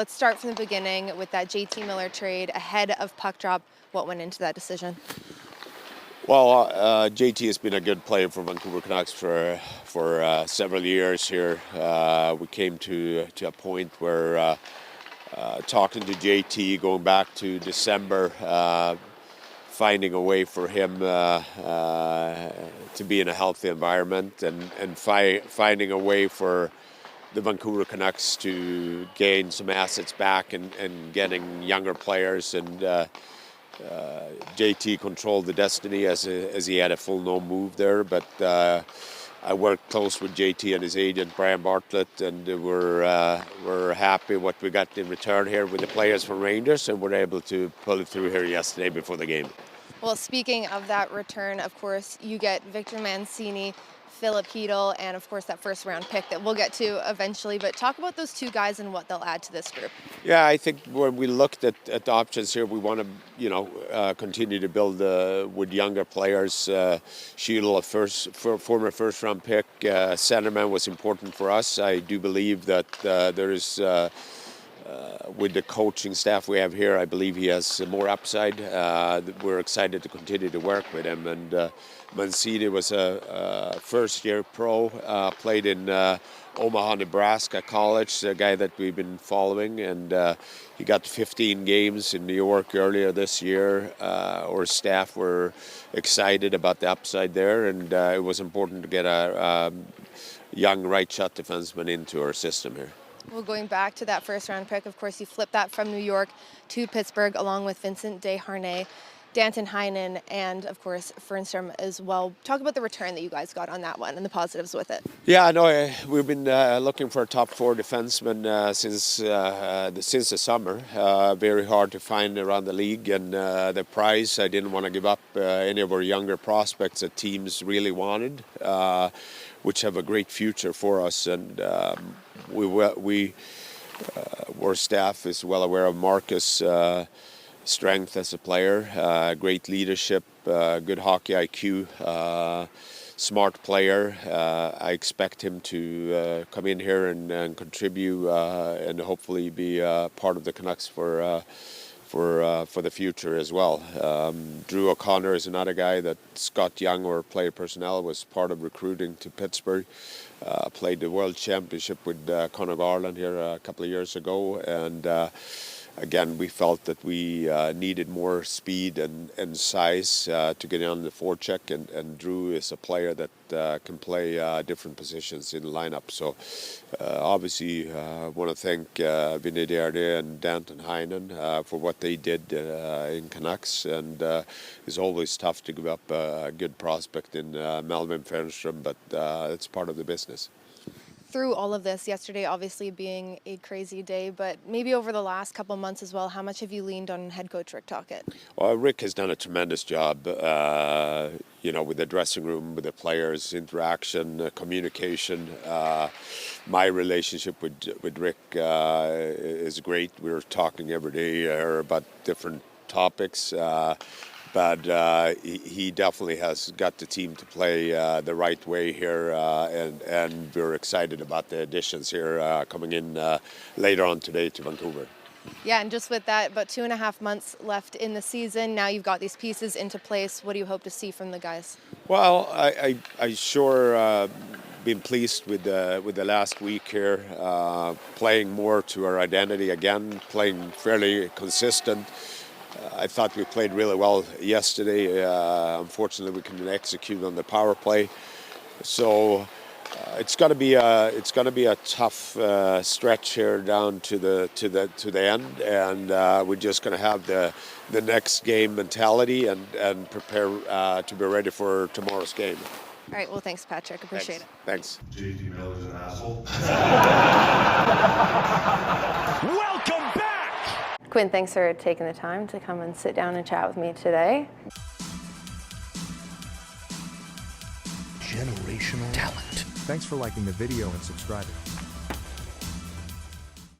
Let's start from the beginning with that JT Miller trade ahead of puck drop. What went into that decision? Well, JT has been a good player for Vancouver Canucks for several years here. We came to a point where talking to JT, going back to December, finding a way for him to be in a healthy environment and finding a way for the Vancouver Canucks to gain some assets back and getting younger players. And JT controlled the destiny as he had a full no move there. But I worked close with JT and his agent Brian Bartlett, and we're happy what we got in return here with the players from Rangers, and we're able to pull it through here yesterday before the game. Well, speaking of that return, of course, you get Victor Mancini, Philip Hedl, and of course that first round pick that we'll get to eventually. But talk about those two guys and what they'll add to this group. Yeah, I think when we looked at the options here, we want to, continue to build with younger players. Hedl, a former first round pick, centerman was important for us. I do believe that there is. With the coaching staff we have here, I believe he has more upside. We're excited to continue to work with him. And Mancini was a first-year pro, played in Omaha, Nebraska college, a guy that we've been following. And he got 15 games in New York earlier this year. Our staff were excited about the upside there, and it was important to get a young right-shot defenseman into our system here. Well, going back to that first-round pick, of course, you flipped that from New York to Pittsburgh, along with Vincent Desharnais, Danton Heinen, and, of course, Fernstrom as well. Talk about the return that you guys got on that one and the positives with it. Yeah, no, we've been looking for a top four defenseman since the summer. Very hard to find around the league, and the price, I didn't want to give up any of our younger prospects that teams really wanted, which have a great future for us. And our staff is well aware of Marcus' strength as a player, great leadership, good hockey IQ, smart player. I expect him to come in here and contribute and hopefully be part of the Canucks for the future as well. Drew O'Connor is another guy that Scott Young, our player personnel, was part of recruiting to Pittsburgh. Played the World Championship with Conor Garland here a couple of years ago, and again, we felt that we needed more speed and size to get on the forecheck, and Drew is a player that can play different positions in the lineup. So obviously want to thank Vinny Desharnais and Danton Heinen for what they did in Canucks, and it's always tough to give up a good prospect in Melvin Fernstrom, but it's part of the business. Through all of this, yesterday obviously being a crazy day, but maybe over the last couple of months as well, how much have you leaned on head coach Rick Tocchet? Well, Rick has done a tremendous job, with the dressing room, with the players, interaction, communication. My relationship with Rick is great. We're talking every day about different topics. But he definitely has got the team to play the right way here, and we're excited about the additions here coming in later on today to Vancouver. Yeah, and just with that, about 2.5 months left in the season. Now you've got these pieces into place. What do you hope to see from the guys? Well, I sure been pleased with the last week here, playing more to our identity again, playing fairly consistent. I thought we played really well yesterday. Unfortunately, we couldn't execute on the power play. So it's going to be a tough stretch here down to the end, and we're just going to have the next game mentality and prepare to be ready for tomorrow's game. All right. Well, thanks, Patrick. Appreciate it. Thanks. JT Miller's an asshole. Welcome back! Quinn, thanks for taking the time to come and sit down and chat with me today. Generational talent. Thanks for liking the video and subscribing.